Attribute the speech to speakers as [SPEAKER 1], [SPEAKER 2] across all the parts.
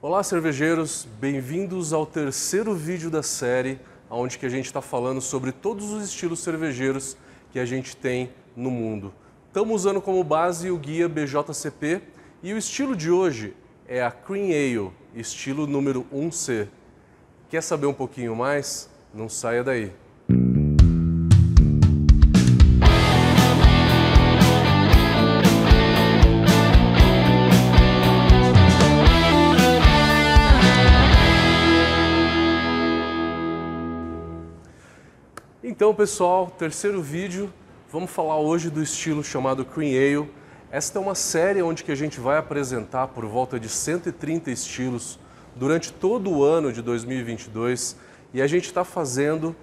[SPEAKER 1] Olá, cervejeiros! Bem-vindos ao terceiro vídeo da série, onde que a gente está falando sobre todos os estilos cervejeiros que a gente tem no mundo. Estamos usando como base o guia BJCP e o estilo de hoje é a Cream Ale, estilo número 1C. Quer saber um pouquinho mais? Não saia daí! Então, pessoal, terceiro vídeo, vamos falar hoje do estilo chamado Cream Ale. Esta é uma série onde que a gente vai apresentar por volta de 130 estilos durante todo o ano de 2022 e a gente está fazendo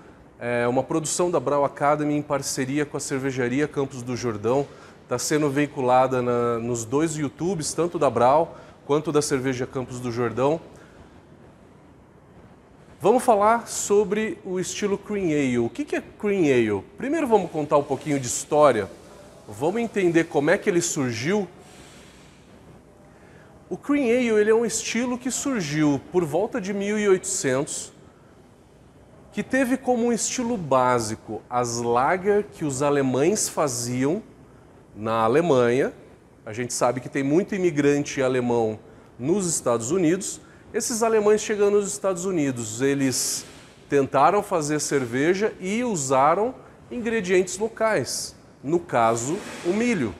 [SPEAKER 1] uma produção da Brau Academy em parceria com a cervejaria Campos do Jordão. Está sendo veiculada nos dois YouTubes, tanto da Brau quanto da cerveja Campos do Jordão. Vamos falar sobre o estilo Cream Ale. O que é Cream Ale? Primeiro vamos contar um pouquinho de história, vamos entender como é que ele surgiu. O Cream Ale ele é um estilo que surgiu por volta de 1800, que teve como um estilo básico as lager que os alemães faziam na Alemanha. A gente sabe que tem muito imigrante alemão nos Estados Unidos. Esses alemães chegando nos Estados Unidos, eles tentaram fazer cerveja e usaram ingredientes locais, no caso, o milho.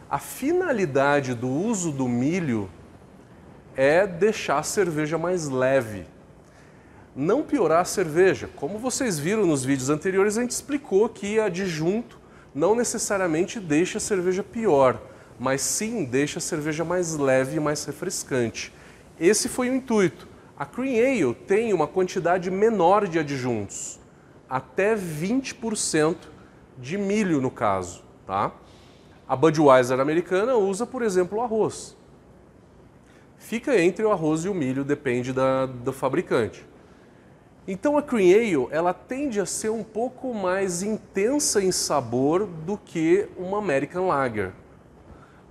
[SPEAKER 1] A finalidade do uso do milho é deixar a cerveja mais leve, não piorar a cerveja. Como vocês viram nos vídeos anteriores, a gente explicou que adjunto não necessariamente deixa a cerveja pior, mas sim deixa a cerveja mais leve e mais refrescante. Esse foi o intuito. A Cream Ale tem uma quantidade menor de adjuntos, até 20% de milho no caso. Tá? A Budweiser americana usa, por exemplo, o arroz. Fica entre o arroz e o milho, depende do fabricante. Então a Cream Ale ela tende a ser um pouco mais intensa em sabor do que uma American Lager,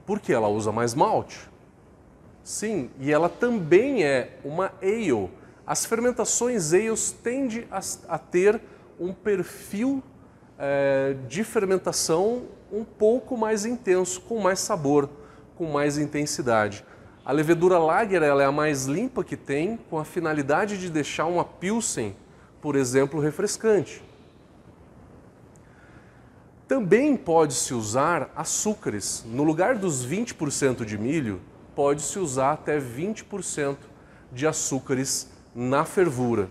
[SPEAKER 1] porque ela usa mais malte. Sim, e ela também é uma ale. As fermentações ales tendem a ter um perfil de fermentação um pouco mais intenso, com mais sabor, com mais intensidade. A levedura lager ela é a mais limpa que tem, com a finalidade de deixar uma pilsen, por exemplo, refrescante. Também pode-se usar açúcares. No lugar dos 20% de milho, pode-se usar até 20% de açúcares na fervura.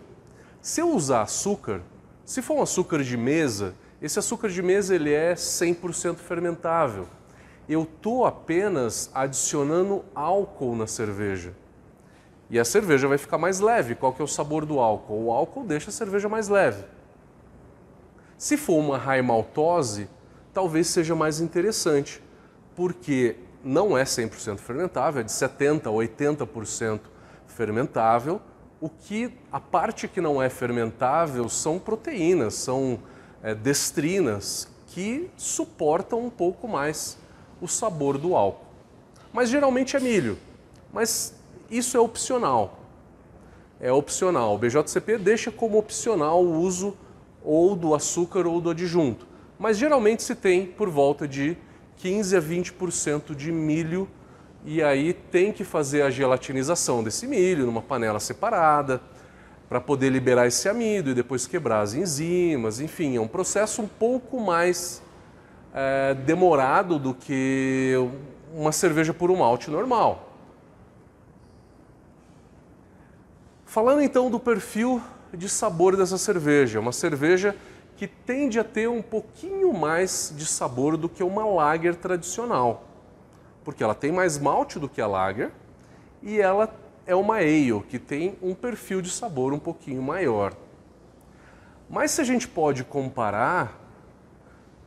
[SPEAKER 1] Se eu usar açúcar, se for um açúcar de mesa, esse açúcar de mesa ele é 100% fermentável. Eu estou apenas adicionando álcool na cerveja. E a cerveja vai ficar mais leve. Qual que é o sabor do álcool? O álcool deixa a cerveja mais leve. Se for uma high maltose, talvez seja mais interessante, porque não é 100% fermentável, é de 70% a 80% fermentável. A parte que não é fermentável são proteínas, são destrinas, que suportam um pouco mais o sabor do álcool. Mas geralmente é milho, mas isso é opcional. É opcional. O BJCP deixa como opcional o uso ou do açúcar ou do adjunto, mas geralmente se tem por volta de 15% a 20% de milho, e aí tem que fazer a gelatinização desse milho numa panela separada para poder liberar esse amido e depois quebrar as enzimas. Enfim, é um processo um pouco mais demorado do que uma cerveja por um malte normal. Falando então do perfil de sabor dessa cerveja, uma cerveja que tende a ter um pouquinho mais de sabor do que uma lager tradicional, porque ela tem mais malte do que a lager e ela é uma ale, que tem um perfil de sabor um pouquinho maior. Mas se a gente pode comparar,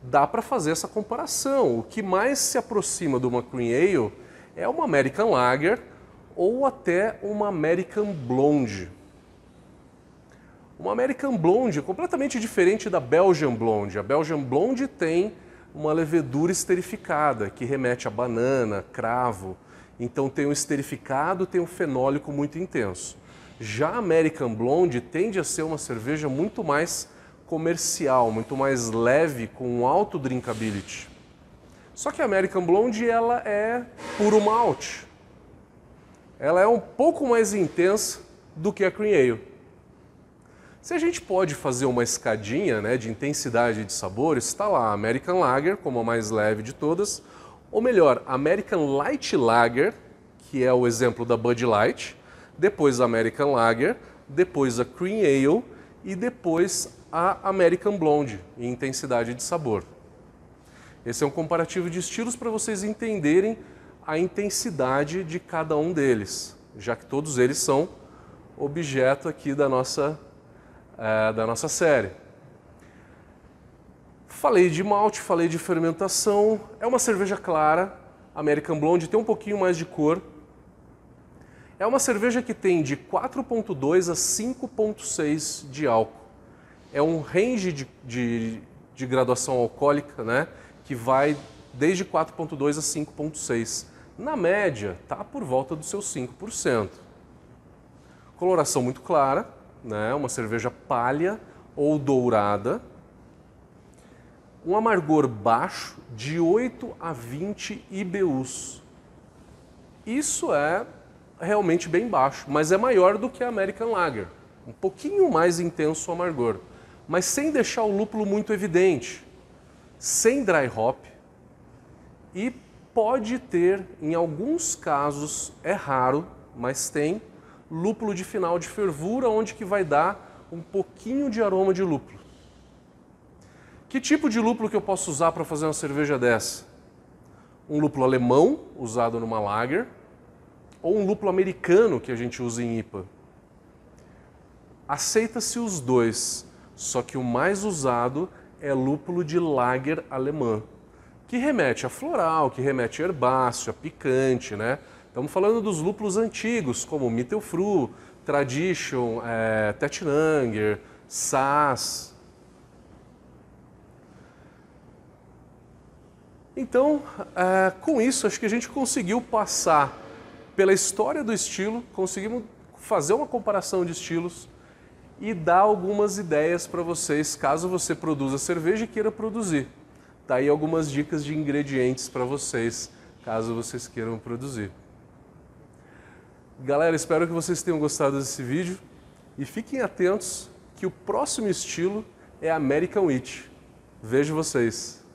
[SPEAKER 1] dá para fazer essa comparação. O que mais se aproxima de uma Cream Ale é uma American Lager ou até uma American Blonde. Uma American Blonde é completamente diferente da Belgian Blonde. A Belgian Blonde tem uma levedura esterificada, que remete a banana, cravo. Então tem um esterificado, tem um fenólico muito intenso. Já a American Blonde tende a ser uma cerveja muito mais comercial, muito mais leve, com um alto drinkability. Só que a American Blonde ela é puro malte. Ela é um pouco mais intensa do que a Cream Ale. Se a gente pode fazer uma escadinha, né, de intensidade de sabores, está lá a American Lager, como a mais leve de todas, ou melhor, a American Light Lager, que é o exemplo da Bud Light, depois a American Lager, depois a Cream Ale e depois a American Blonde, em intensidade de sabor. Esse é um comparativo de estilos para vocês entenderem a intensidade de cada um deles, já que todos eles são objeto aqui da nossa série. Falei de malte, falei de fermentação, é uma cerveja clara, American Blonde tem um pouquinho mais de cor. É uma cerveja que tem de 4,2 a 5,6 de álcool. É um range de graduação alcoólica, né, que vai desde 4,2 a 5,6. Na média, está por volta dos seus 5%. Coloração muito clara, né, uma cerveja palha ou dourada. Um amargor baixo de 8 a 20 IBUs. Isso é realmente bem baixo, mas é maior do que a American Lager. Um pouquinho mais intenso o amargor, mas sem deixar o lúpulo muito evidente. Sem dry hop e pode ter, em alguns casos, é raro, mas tem lúpulo de final de fervura, onde que vai dar um pouquinho de aroma de lúpulo. Que tipo de lúpulo que eu posso usar para fazer uma cerveja dessa? Um lúpulo alemão, usado numa lager, ou um lúpulo americano que a gente usa em IPA. Aceita-se os dois, só que o mais usado é lúpulo de lager alemã, que remete a floral, que remete a herbáceo, a picante, né? Estamos falando dos lúpulos antigos, como Mittelfrüh, Tradition, Tettnanger, Saaz. Então, com isso, acho que a gente conseguiu passar pela história do estilo, conseguimos fazer uma comparação de estilos e dar algumas ideias para vocês, caso você produza cerveja e queira produzir. Tá aí algumas dicas de ingredientes para vocês, caso vocês queiram produzir. Galera, espero que vocês tenham gostado desse vídeo e fiquem atentos que o próximo estilo é American Wheat. Vejo vocês!